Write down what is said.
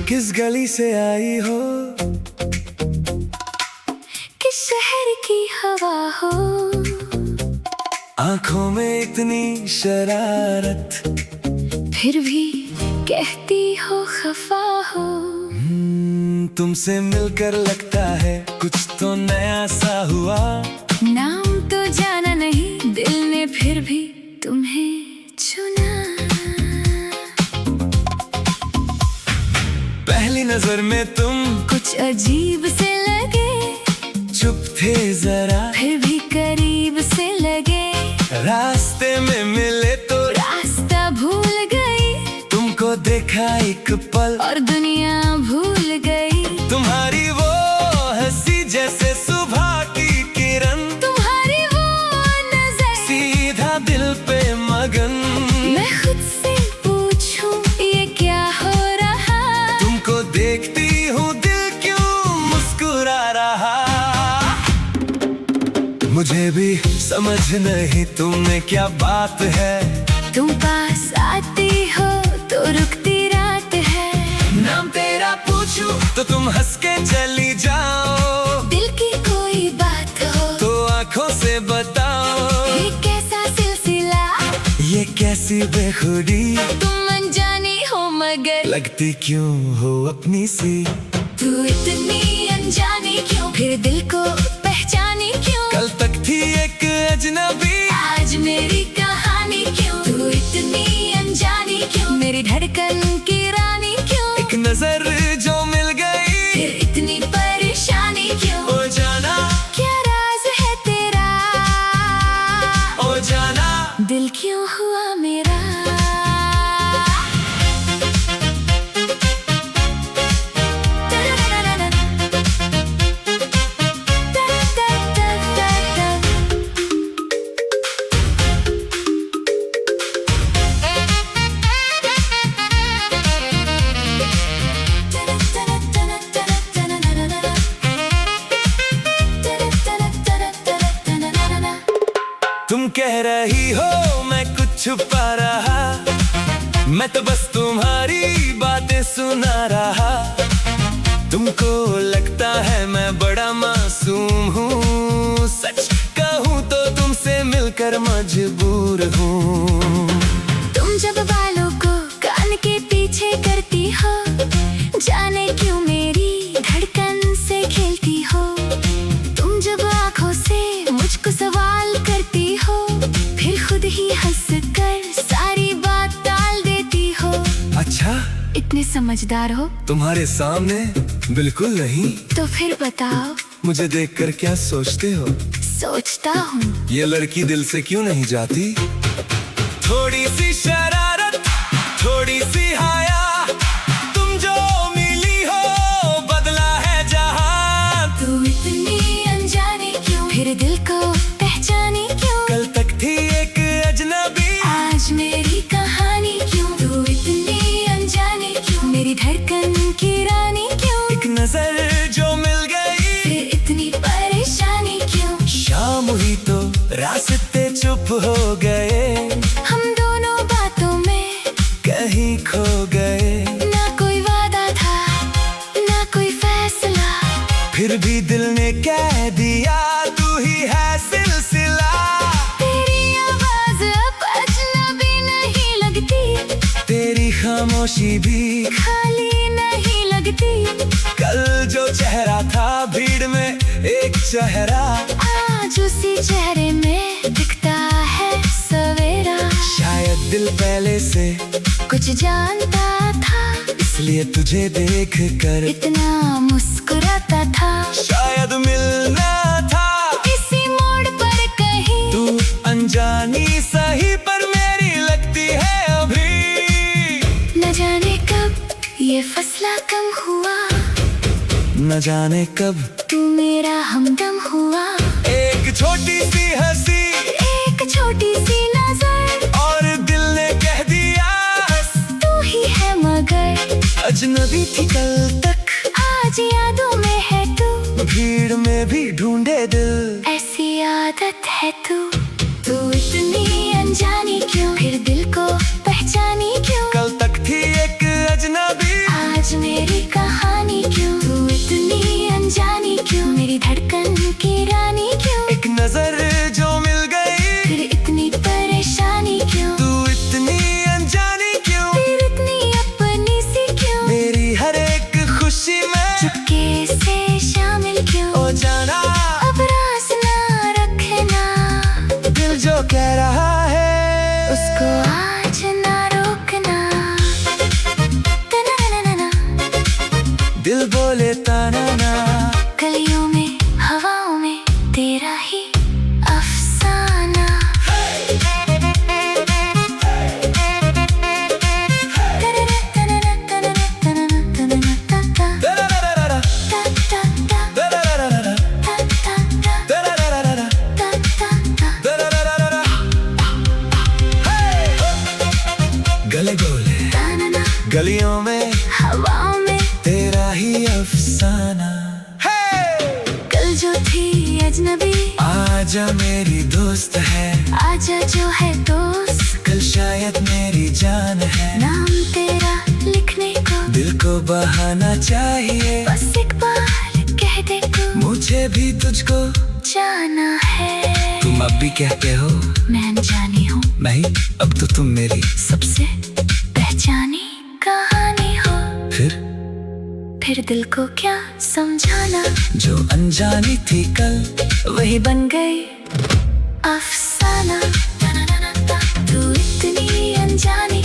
किस गली से आई हो, किस शहर की हवा हो, आंखों में इतनी शरारत, फिर भी कहती हो खफा हो। तुमसे मिलकर लगता है कुछ तो नया सा हुआ। नाम तो जाना नहीं, दिल ने फिर भी तुम्हें चुना। पहली नजर में तुम कुछ अजीब से लगे, चुप थे जरा फिर भी करीब से लगे। रास्ते में मिले तो रास्ता भूल गई, तुमको देखा एक पल और दुनिया भूल गई। तुम्हारी वो हंसी जैसे सुबह की किरण, तुम्हारी वो नजर सीधा दिल पे मगन। मैं खुद से पूछूं ये क्या हो रहा। तुमको देखती हूँ दिल क्यों मुस्कुरा रहा। मुझे भी समझ नहीं तुम्हें क्या बात है। तुम पास आती हो तो रुकती रात है। नाम तेरा पूछूं तो तुम हंस के चली जाओ। दिल की कोई बात हो तो आंखों से बताओ, ये कैसा सिलसिला, ये कैसी बेखुदी। तुम अनजानी हो मगर लगती क्यों हो अपनी सी। तू इतनी अनजानी क्यों, फिर दिल को पहचानी क्यों। कल तक थी एक अजनबी, आज मेरी कहानी क्यों। तू इतनी अनजानी क्यों, मेरी धड़कन की रानी क्यों। एक नजर जो मिल गई, फिर इतनी परेशानी क्यों। ओ जाना क्या राज है तेरा, ओ जाना दिल क्यों हुआ मेरा। तुम कह रही हो मैं कुछ छुपा रहा, मैं तो बस तुम्हारी बातें सुना रहा। तुमको लगता है मैं बड़ा मासूम हूँ, सच कहूँ तो तुमसे मिलकर मजबूर हूँ। तुम जब बालों को कान के पीछे करती हो, जाने क्यों मेरी धड़कन से खेलती हो। तुम जब आंखों से मुझको सवाल करती हो, फिर खुद ही हंस कर सारी बात टाल देती हो। अच्छा इतने समझदार हो, तुम्हारे सामने बिल्कुल नहीं। तो फिर बताओ मुझे देखकर क्या सोचते हो। सोचता हूँ ये लड़की दिल से क्यों नहीं जाती। थोड़ी सी शरारत, थोड़ी सी हाया, तुम जो मिली हो बदला है जहां। तू इतनी अनजानी क्यों, फिर दिल को पहचानी क्यों। कल तक थी एक अजनबी, आज मेरी कहानी क्यों। तू इतनी अनजानी क्यों, मेरी धड़कन की रानी क्यों। एक नजर जो मिल गई, फिर इतनी परेशानी क्यों। शाम हुई तो रास्ते चुप हो गए, हम दोनों बातों में कहीं खो गए। ना कोई वादा था ना कोई फैसला, फिर भी दिल ने कह दिया तू ही है सिलसिला। तेरी आवाज अब अजनबी नहीं लगती, तेरी खामोशी भी खाली नहीं लगती। कल जो चेहरा था भीड़ में एक चेहरा, आज उसी चेहरे में दिखता है सवेरा। शायद दिल पहले से कुछ जानता था, इसलिए तुझे देख कर इतना मुस्कुराता था। शायद मिलना था इसी मोड़ पर कहीं, तू अनजानी सही पर मेरी लगती है अभी। न जाने कब ये फैसला कम हुआ, न जाने कब तू मेरा हमदम हुआ। एक छोटी सी हंसी, एक छोटी सी नजर, और दिल ने कह दिया तू ही है मगर। अजनबी थी कल तक, आज यादों में है तू, भीड़ में भी ढूंढे दिल ऐसी आदत है तू इतनी अनजानी क्यों, फिर दिल को पहचानी क्यों। कल तक थी एक अजनबी, आज मेरी कहानी क्यों। तू इतनी अनजानी क्यों, मेरी धड़कन की रानी क्यों। एक नजर जो मिल गई, फिर इतनी परेशानी क्यों। तू इतनी अनजानी क्यों, फिर इतनी अपनी सी क्यों। मेरी हर एक खुशी में चुपके से शामिल क्यों। ओ जाना अब रास ना रखना, दिल जो कह रहा है उसको आज ना रोकना। तना-ना-ना-ना, दिल बोले ताना ना। गलियों में हवाओं में तेरा ही अफसाना। गले बोले गलियों में हवाओं में तेरा ही अफसाना। कल जो थी अजनबी, आजा मेरी दोस्त है, आजा जो है दोस्त। कल शायद मेरी जान है। नाम तेरा लिखने को दिल को बहाना चाहिए, बस एक बार कह दे तू, मुझे भी तुझको जाना है। तुम अब भी कहते हो मैं अनजानी हूँ, नहीं, अब तो तुम मेरी सबसे पहचानी कहानी हो। फिर दिल को क्या समझाना, जो अनजानी थी कल वही बन गई अफसाना। तू इतनी अनजानी